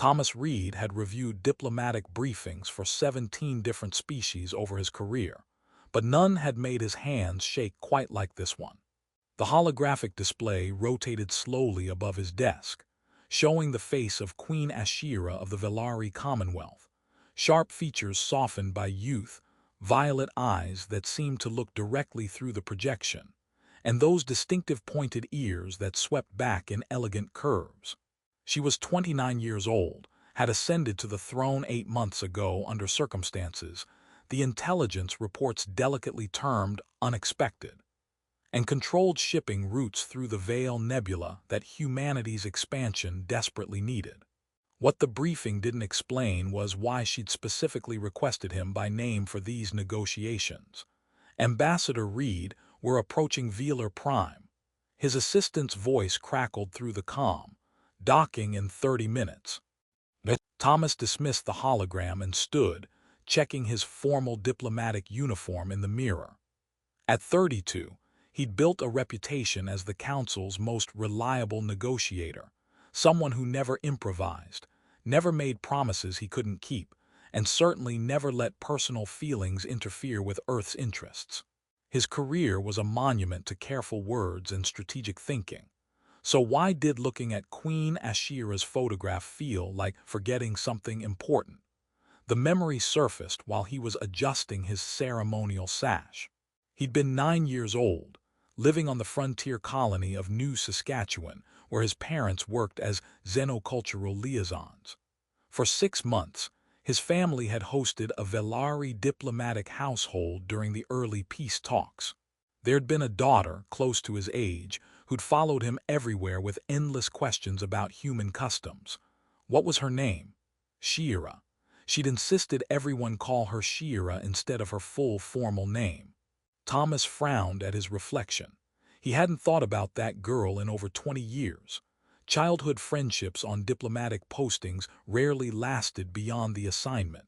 Thomas Reed had reviewed diplomatic briefings for 17 different species over his career, but none had made his hands shake quite like this one. The holographic display rotated slowly above his desk, showing the face of Queen Ashira of the Velari Commonwealth, sharp features softened by youth, violet eyes that seemed to look directly through the projection, and those distinctive pointed ears that swept back in elegant curves. She was 29 years old, had ascended to the throne 8 months ago under circumstances the intelligence reports delicately termed unexpected, and controlled shipping routes through the Veil Nebula that humanity's expansion desperately needed. What the briefing didn't explain was why she'd specifically requested him by name for these negotiations. Ambassador Reed were approaching Velar Prime. His assistant's voice crackled through the comm, docking in 30 minutes. Thomas dismissed the hologram and stood, checking his formal diplomatic uniform in the mirror. At 32, he'd built a reputation as the council's most reliable negotiator, someone who never improvised, never made promises he couldn't keep, and certainly never let personal feelings interfere with Earth's interests. His career was a monument to careful words and strategic thinking. So why did looking at Queen Ashira's photograph feel like forgetting something important? The memory surfaced while he was adjusting his ceremonial sash. He'd been 9 years old, living on the frontier colony of New Saskatchewan, where his parents worked as xenocultural liaisons. For 6 months, his family had hosted a Velari diplomatic household during the early peace talks. There'd been a daughter, close to his age, who'd followed him everywhere with endless questions about human customs. What was her name? Shira. She'd insisted everyone call her Shira instead of her full formal name. Thomas frowned at his reflection. He hadn't thought about that girl in over 20 years. Childhood friendships on diplomatic postings rarely lasted beyond the assignment.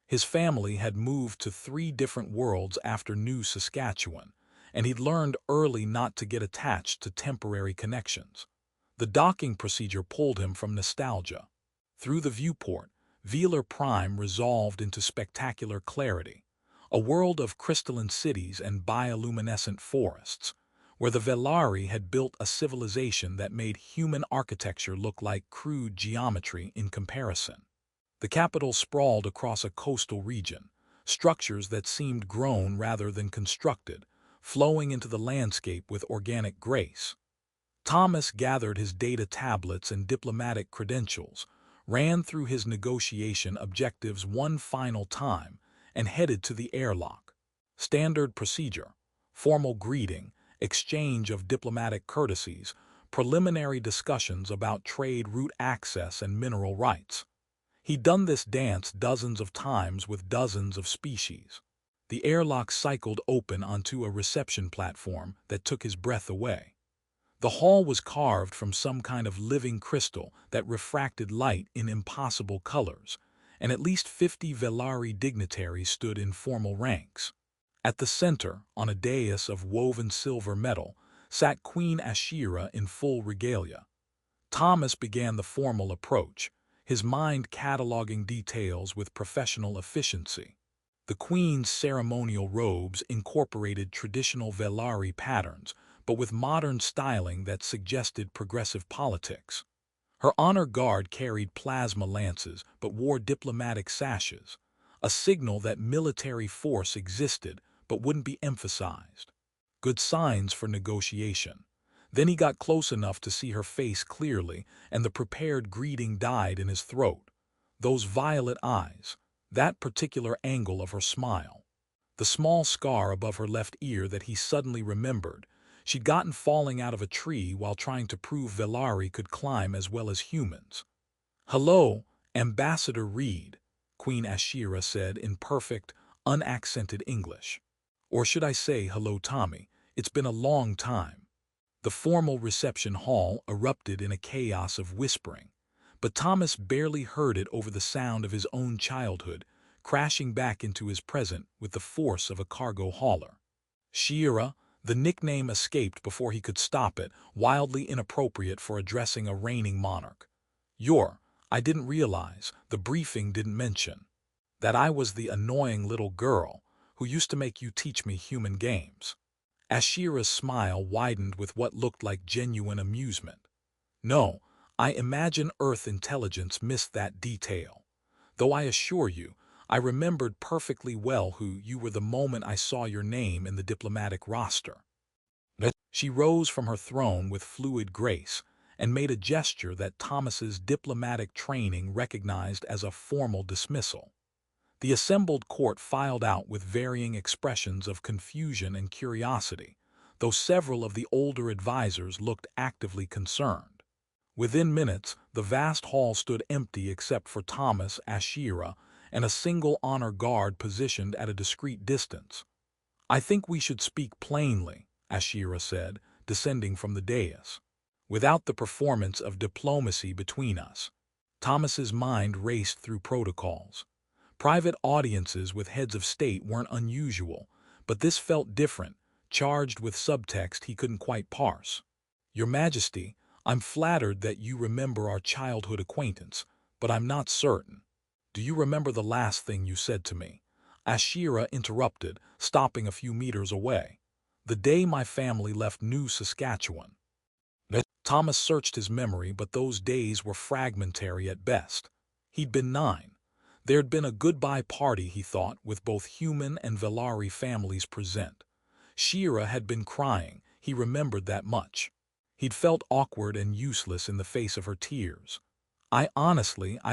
His family had moved to 3 different worlds after New Saskatchewan, and he'd learned early not to get attached to temporary connections. The docking procedure pulled him from nostalgia. Through the viewport, Velar Prime resolved into spectacular clarity, a world of crystalline cities and bioluminescent forests, where the Velari had built a civilization that made human architecture look like crude geometry in comparison. The capital sprawled across a coastal region, structures that seemed grown rather than constructed, flowing into the landscape with organic grace. Thomas gathered his data tablets and diplomatic credentials, ran through his negotiation objectives one final time, and headed to the airlock. Standard procedure: formal greeting, exchange of diplomatic courtesies, preliminary discussions about trade route access and mineral rights. He'd done this dance dozens of times with dozens of species. The airlock cycled open onto a reception platform that took his breath away. The hall was carved from some kind of living crystal that refracted light in impossible colors, and at least 50 Velari dignitaries stood in formal ranks. At the center, on a dais of woven silver metal, sat Queen Ashira in full regalia. Thomas began the formal approach, his mind cataloging details with professional efficiency. The Queen's ceremonial robes incorporated traditional Velari patterns, but with modern styling that suggested progressive politics. Her honor guard carried plasma lances but wore diplomatic sashes, a signal that military force existed but wouldn't be emphasized. Good signs for negotiation. Then he got close enough to see her face clearly, and the prepared greeting died in his throat. Those violet eyes, that particular angle of her smile. The small scar above her left ear that he suddenly remembered. She'd gotten falling out of a tree while trying to prove Velari could climb as well as humans. "Hello, Ambassador Reed," Queen Ashira said in perfect, unaccented English. "Or should I say, hello, Tommy, it's been a long time." The formal reception hall erupted in a chaos of whispering, but Thomas barely heard it over the sound of his own childhood, crashing back into his present with the force of a cargo hauler. Shira, the nickname escaped before he could stop it, wildly inappropriate for addressing a reigning monarch. I didn't realize, the briefing didn't mention, that I was the annoying little girl who used to make you teach me human games. Ashira's smile widened with what looked like genuine amusement. No, I imagine Earth intelligence missed that detail. Though I assure you, I remembered perfectly well who you were the moment I saw your name in the diplomatic roster. She rose from her throne with fluid grace and made a gesture that Thomas's diplomatic training recognized as a formal dismissal. The assembled court filed out with varying expressions of confusion and curiosity, though several of the older advisors looked actively concerned. Within minutes, the vast hall stood empty except for Thomas Ashira and a single honor guard positioned at a discreet distance. "I think we should speak plainly," Ashira said, descending from the dais. "Without the performance of diplomacy between us." Thomas's mind raced through protocols. Private audiences with heads of state weren't unusual, but this felt different, charged with subtext he couldn't quite parse. "Your Majesty, I'm flattered that you remember our childhood acquaintance, but I'm not certain. Do you remember the last thing you said to me?" Ashira interrupted, stopping a few meters away. "The day my family left New Saskatchewan." Thomas searched his memory, but those days were fragmentary at best. He'd been 9. There'd been a goodbye party, he thought, with both human and Velari families present. Shira had been crying, he remembered that much. He'd felt awkward and useless in the face of her tears. I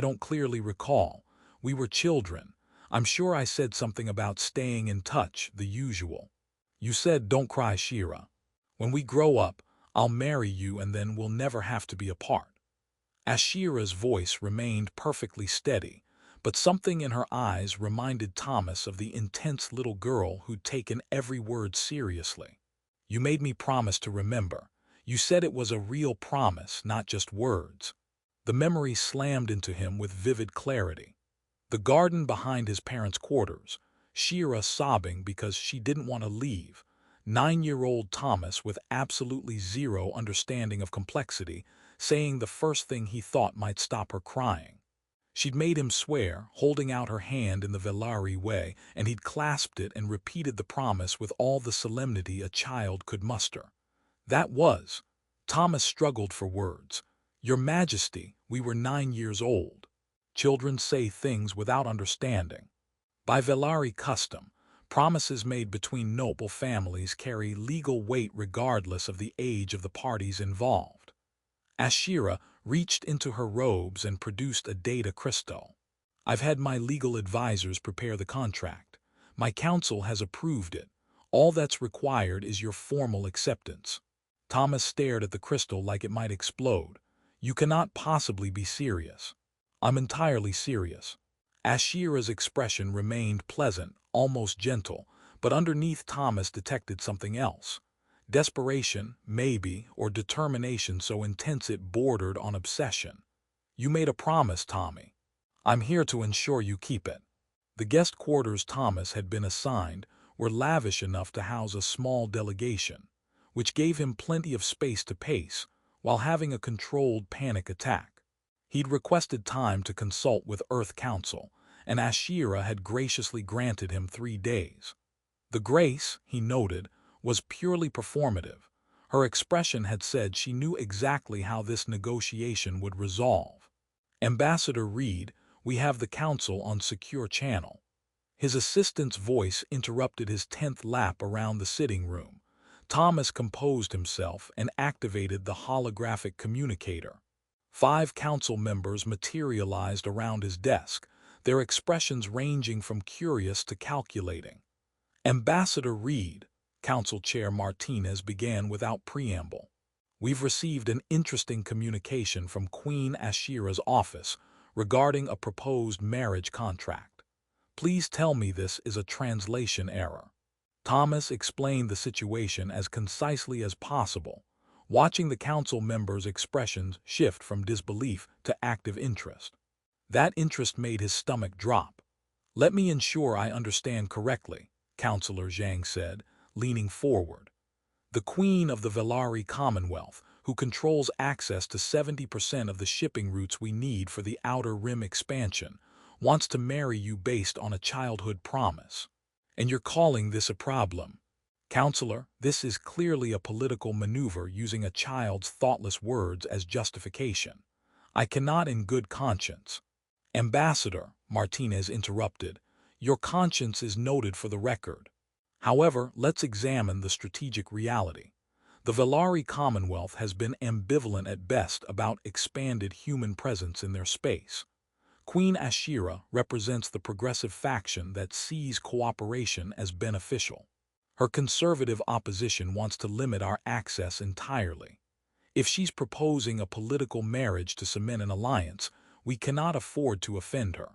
don't clearly recall. We were children. I'm sure I said something about staying in touch, the usual. You said, don't cry, Shira. When we grow up, I'll marry you and then we'll never have to be apart." Ashira's voice remained perfectly steady, but something in her eyes reminded Thomas of the intense little girl who'd taken every word seriously. "You made me promise to remember. You said it was a real promise, not just words." The memory slammed into him with vivid clarity. The garden behind his parents' quarters, Shira sobbing because she didn't want to leave, 9-year-old Thomas with absolutely zero understanding of complexity, saying the first thing he thought might stop her crying. She'd made him swear, holding out her hand in the Velari way, and he'd clasped it and repeated the promise with all the solemnity a child could muster. That was. Thomas struggled for words. "Your Majesty, we were 9 years old." Children say things without understanding. By Velari custom, promises made between noble families carry legal weight regardless of the age of the parties involved. Ashira reached into her robes and produced a data crystal. "I've had my legal advisors prepare the contract. My council has approved it. All that's required is your formal acceptance." Thomas stared at the crystal like it might explode. "You cannot possibly be serious." "I'm entirely serious." Ashira's expression remained pleasant, almost gentle, but underneath Thomas detected something else. Desperation, maybe, or determination so intense it bordered on obsession. "You made a promise, Tommy. I'm here to ensure you keep it." The guest quarters Thomas had been assigned were lavish enough to house a small delegation, which gave him plenty of space to pace while having a controlled panic attack. He'd requested time to consult with Earth Council, and Ashira had graciously granted him 3 days. The grace, he noted, was purely performative. Her expression had said she knew exactly how this negotiation would resolve. "Ambassador Reed, we have the council on secure channel." His assistant's voice interrupted his 10th lap around the sitting room. Thomas composed himself and activated the holographic communicator. 5 council members materialized around his desk, their expressions ranging from curious to calculating. "Ambassador Reed," Council Chair Martinez began without preamble, "we've received an interesting communication from Queen Ashira's office regarding a proposed marriage contract. Please tell me this is a translation error." Thomas explained the situation as concisely as possible, watching the council members' expressions shift from disbelief to active interest. That interest made his stomach drop. "Let me ensure I understand correctly," Councillor Zhang said, leaning forward. "The Queen of the Velari Commonwealth, who controls access to 70% of the shipping routes we need for the Outer Rim expansion, wants to marry you based on a childhood promise. And you're calling this a problem? Counselor, this is clearly a political maneuver using a child's thoughtless words as justification. I cannot in good conscience. Ambassador, Martinez interrupted, your conscience is noted for the record. However, let's examine the strategic reality. The Velari Commonwealth has been ambivalent at best about expanded human presence in their space. Queen Ashira represents the progressive faction that sees cooperation as beneficial. Her conservative opposition wants to limit our access entirely. If she's proposing a political marriage to cement an alliance, we cannot afford to offend her.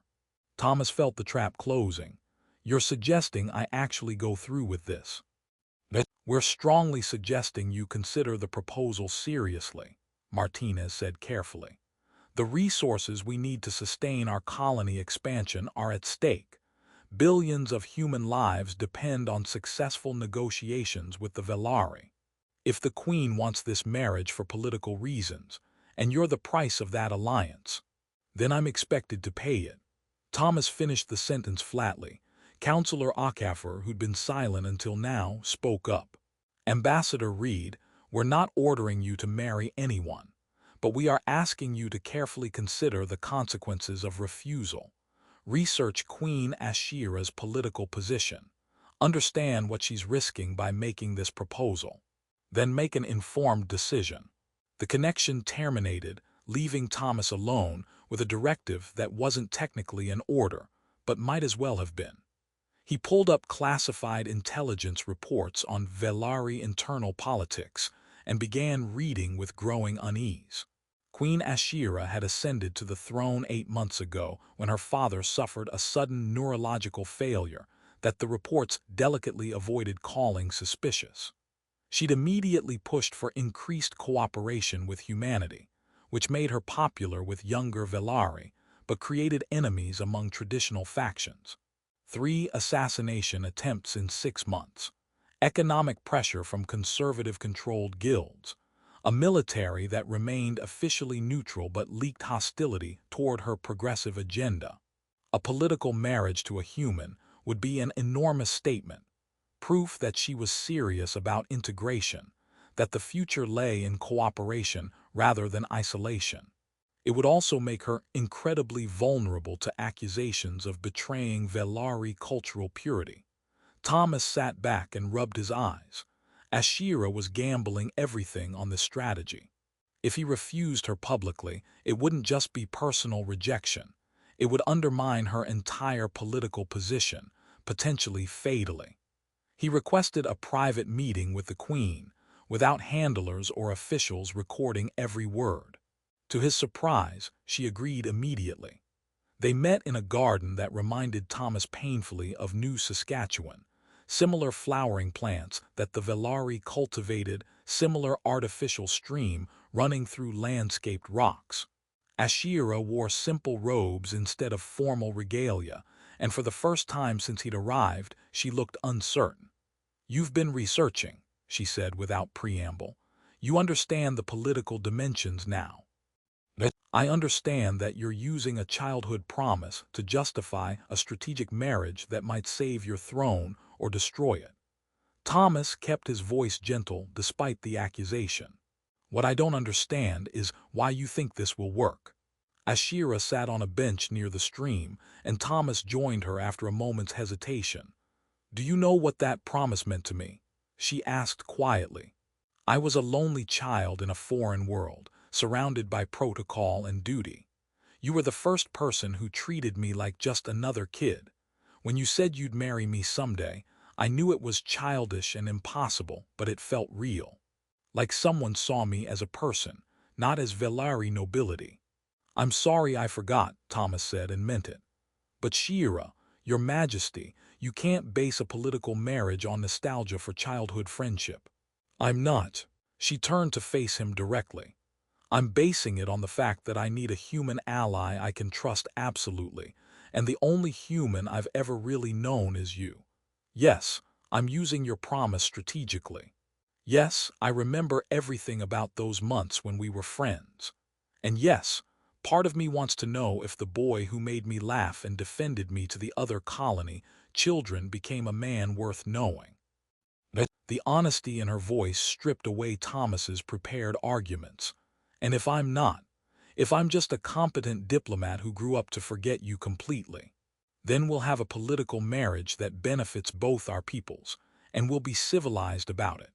Thomas felt the trap closing. You're suggesting I actually go through with this? We're strongly suggesting you consider the proposal seriously, Martinez said carefully. The resources we need to sustain our colony expansion are at stake. Billions of human lives depend on successful negotiations with the Velari. If the Queen wants this marriage for political reasons, and you're the price of that alliance, then I'm expected to pay it. Thomas finished the sentence flatly. Counselor Okafor, who'd been silent until now, spoke up. Ambassador Reed, we're not ordering you to marry anyone, but we are asking you to carefully consider the consequences of refusal. Research Queen Ashira's political position. Understand what she's risking by making this proposal. Then make an informed decision. The connection terminated, leaving Thomas alone with a directive that wasn't technically an order, but might as well have been. He pulled up classified intelligence reports on Velari internal politics and began reading with growing unease. Queen Ashira had ascended to the throne 8 months ago when her father suffered a sudden neurological failure that the reports delicately avoided calling suspicious. She'd immediately pushed for increased cooperation with humanity, which made her popular with younger Velari, but created enemies among traditional factions. 3 assassination attempts in 6 months. Economic pressure from conservative-controlled guilds. A military that remained officially neutral but leaked hostility toward her progressive agenda. A political marriage to a human would be an enormous statement, proof that she was serious about integration, that the future lay in cooperation rather than isolation. It would also make her incredibly vulnerable to accusations of betraying Velari cultural purity. Thomas sat back and rubbed his eyes. Ashira was gambling everything on this strategy. If he refused her publicly, it wouldn't just be personal rejection. It would undermine her entire political position, potentially fatally. He requested a private meeting with the Queen, without handlers or officials recording every word. To his surprise, she agreed immediately. They met in a garden that reminded Thomas painfully of New Saskatchewan, similar flowering plants that the Velari cultivated, similar artificial stream running through landscaped rocks. Ashira wore simple robes instead of formal regalia, and for the first time since he'd arrived, she looked uncertain. You've been researching, she said without preamble. You understand the political dimensions now. I understand that you're using a childhood promise to justify a strategic marriage that might save your throne or destroy it. Thomas kept his voice gentle despite the accusation. What I don't understand is why you think this will work. Ashira sat on a bench near the stream, and Thomas joined her after a moment's hesitation. Do you know what that promise meant to me? She asked quietly. I was a lonely child in a foreign world, surrounded by protocol and duty. You were the first person who treated me like just another kid. When you said you'd marry me someday, I knew it was childish and impossible, but it felt real. Like someone saw me as a person, not as Velari nobility. I'm sorry I forgot, Thomas said and meant it. But Shira, Your Majesty, you can't base a political marriage on nostalgia for childhood friendship. I'm not. She turned to face him directly. I'm basing it on the fact that I need a human ally I can trust absolutely, and the only human I've ever really known is you. Yes, I'm using your promise strategically. Yes, I remember everything about those months when we were friends. And yes, part of me wants to know if the boy who made me laugh and defended me to the other colony children became a man worth knowing. The honesty in her voice stripped away Thomas's prepared arguments. And if I'm just a competent diplomat who grew up to forget you completely, then we'll have a political marriage that benefits both our peoples, and we'll be civilized about it.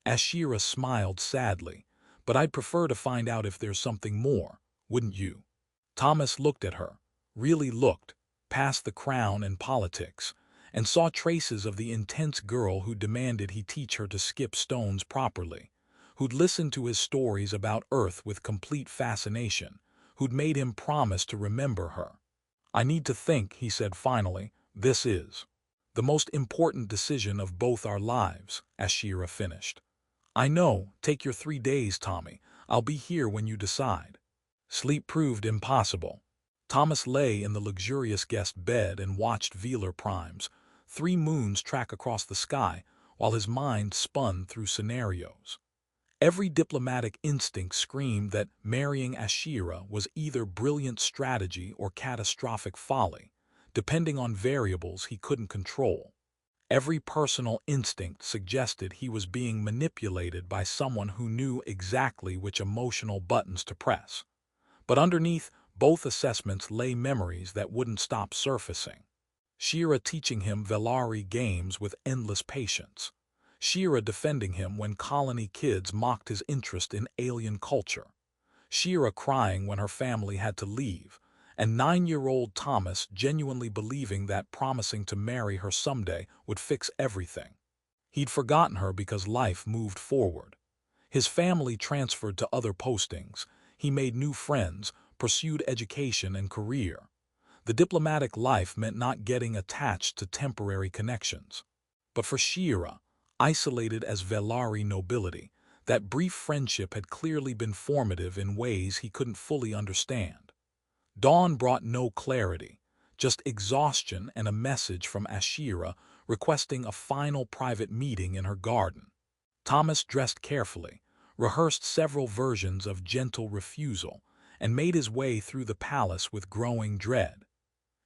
Ashira smiled sadly, but I'd prefer to find out if there's something more, wouldn't you? Thomas looked at her, really looked, past the crown and politics, and saw traces of the intense girl who demanded he teach her to skip stones properly, who'd listened to his stories about Earth with complete fascination, who'd made him promise to remember her. I need to think, he said finally. This is the most important decision of both our lives, Ashira finished. I know, take your 3 days, Tommy. I'll be here when you decide. Sleep proved impossible. Thomas lay in the luxurious guest bed and watched Velar Prime's 3 moons track across the sky while his mind spun through scenarios. Every diplomatic instinct screamed that marrying Ashira was either brilliant strategy or catastrophic folly, depending on variables he couldn't control. Every personal instinct suggested he was being manipulated by someone who knew exactly which emotional buttons to press. But underneath both assessments lay memories that wouldn't stop surfacing. Shira teaching him Velari games with endless patience. Shira defending him when colony kids mocked his interest in alien culture. Shira crying when her family had to leave, and 9-year-old Thomas genuinely believing that promising to marry her someday would fix everything. He'd forgotten her because life moved forward. His family transferred to other postings, he made new friends, pursued education and career. The diplomatic life meant not getting attached to temporary connections. But for Shira, isolated as Velari nobility, that brief friendship had clearly been formative in ways he couldn't fully understand. Dawn brought no clarity, just exhaustion and a message from Ashira requesting a final private meeting in her garden. Thomas dressed carefully, rehearsed several versions of gentle refusal, and made his way through the palace with growing dread.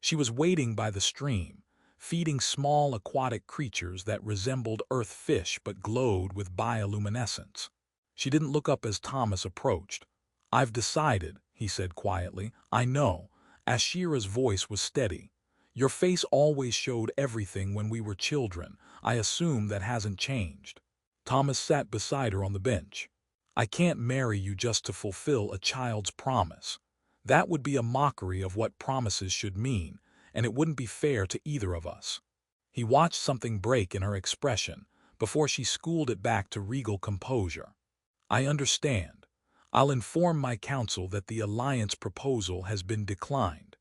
She was waiting by the stream, feeding small aquatic creatures that resembled earth fish but glowed with bioluminescence. She didn't look up as Thomas approached. "I've decided," he said quietly. "I know." Ashira's voice was steady. "Your face always showed everything when we were children. I assume that hasn't changed." Thomas sat beside her on the bench. "I can't marry you just to fulfill a child's promise. That would be a mockery of what promises should mean, and it wouldn't be fair to either of us." He watched something break in her expression before she schooled it back to regal composure. "I understand. I'll inform my council that the alliance proposal has been declined.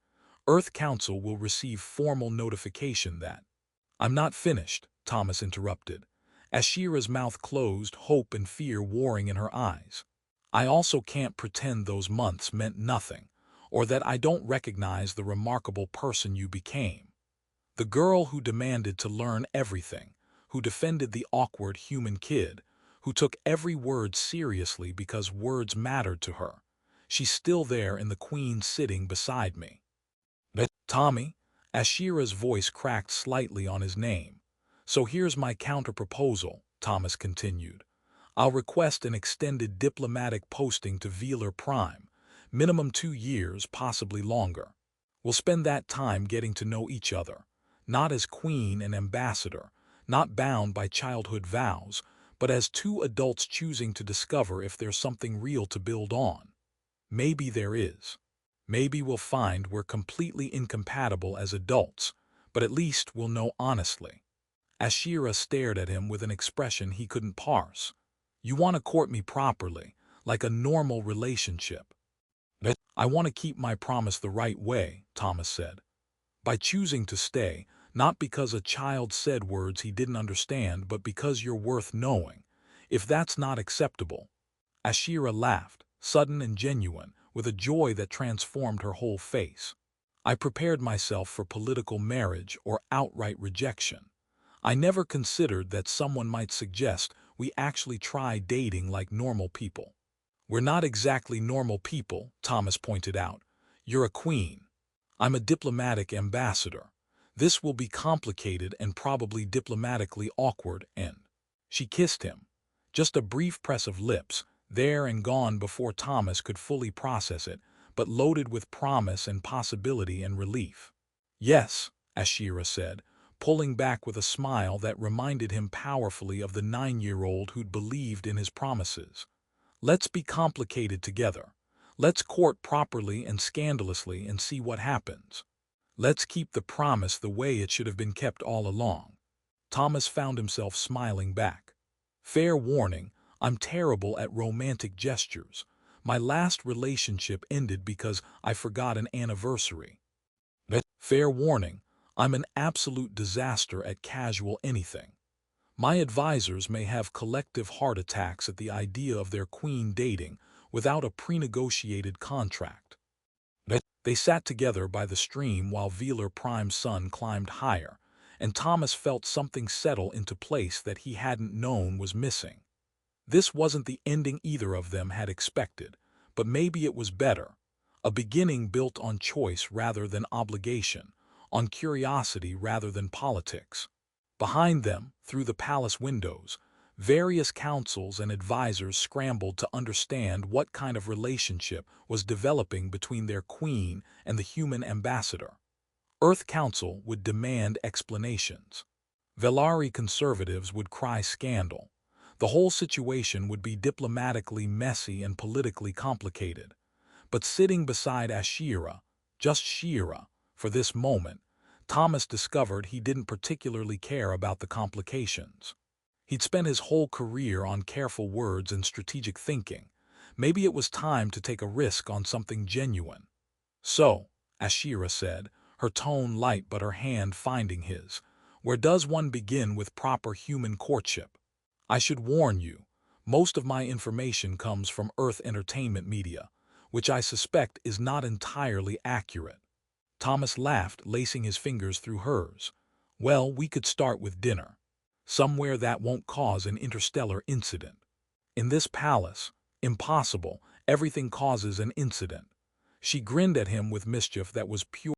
Earth Council will receive formal notification that—" "I'm not finished," Thomas interrupted. Ashira's mouth closed, hope and fear warring in her eyes. "I also can't pretend those months meant nothing, or that I don't recognize the remarkable person you became. The girl who demanded to learn everything, who defended the awkward human kid, who took every word seriously because words mattered to her. She's still there in the Queen sitting beside me." "Tommy," Ashira's voice cracked slightly on his name. "So here's my counter-proposal," Thomas continued. "I'll request an extended diplomatic posting to Velar Prime, minimum 2 years, possibly longer. We'll spend that time getting to know each other, not as queen and ambassador, not bound by childhood vows, but as 2 adults choosing to discover if there's something real to build on. Maybe there is. Maybe we'll find we're completely incompatible as adults, but at least we'll know honestly." Ashira stared at him with an expression he couldn't parse. "You want to court me properly, like a normal relationship." "I want to keep my promise the right way," Thomas said. "By choosing to stay, not because a child said words he didn't understand, but because you're worth knowing. If that's not acceptable—" Ashira laughed, sudden and genuine, with a joy that transformed her whole face. "I prepared myself for political marriage or outright rejection. I never considered that someone might suggest we actually try dating like normal people. We're not exactly normal people, Thomas pointed out. You're a queen. I'm a diplomatic ambassador. This will be complicated and probably diplomatically awkward, and she kissed him. Just a brief press of lips, there and gone before Thomas could fully process it, but loaded with promise and possibility and relief. Yes, Ashira said, pulling back with a smile that reminded him powerfully of the 9-year-old who'd believed in his promises. Let's be complicated together. Let's court properly and scandalously and see what happens. Let's keep the promise the way it should have been kept all along. Thomas found himself smiling back. Fair warning, I'm terrible at romantic gestures. My last relationship ended because I forgot an anniversary. Fair warning, I'm an absolute disaster at casual anything. My advisors may have collective heart attacks at the idea of their queen dating without a pre-negotiated contract. They sat together by the stream while Velar Prime's sun climbed higher, and Thomas felt something settle into place that he hadn't known was missing. This wasn't the ending either of them had expected, but maybe it was better. A beginning built on choice rather than obligation, on curiosity rather than politics. Behind them, through the palace windows, various councils and advisors scrambled to understand what kind of relationship was developing between their queen and the human ambassador. Earth Council would demand explanations. Velari conservatives would cry scandal. The whole situation would be diplomatically messy and politically complicated. But sitting beside Ashira, just Shira, for this moment, Thomas discovered he didn't particularly care about the complications. He'd spent his whole career on careful words and strategic thinking. Maybe it was time to take a risk on something genuine. So, Ashira said, her tone light but her hand finding his, where does one begin with proper human courtship? I should warn you, most of my information comes from Earth entertainment media, which I suspect is not entirely accurate. Thomas laughed, lacing his fingers through hers. Well, we could start with dinner. Somewhere that won't cause an interstellar incident. In this palace, impossible, everything causes an incident. She grinned at him with mischief that was pure.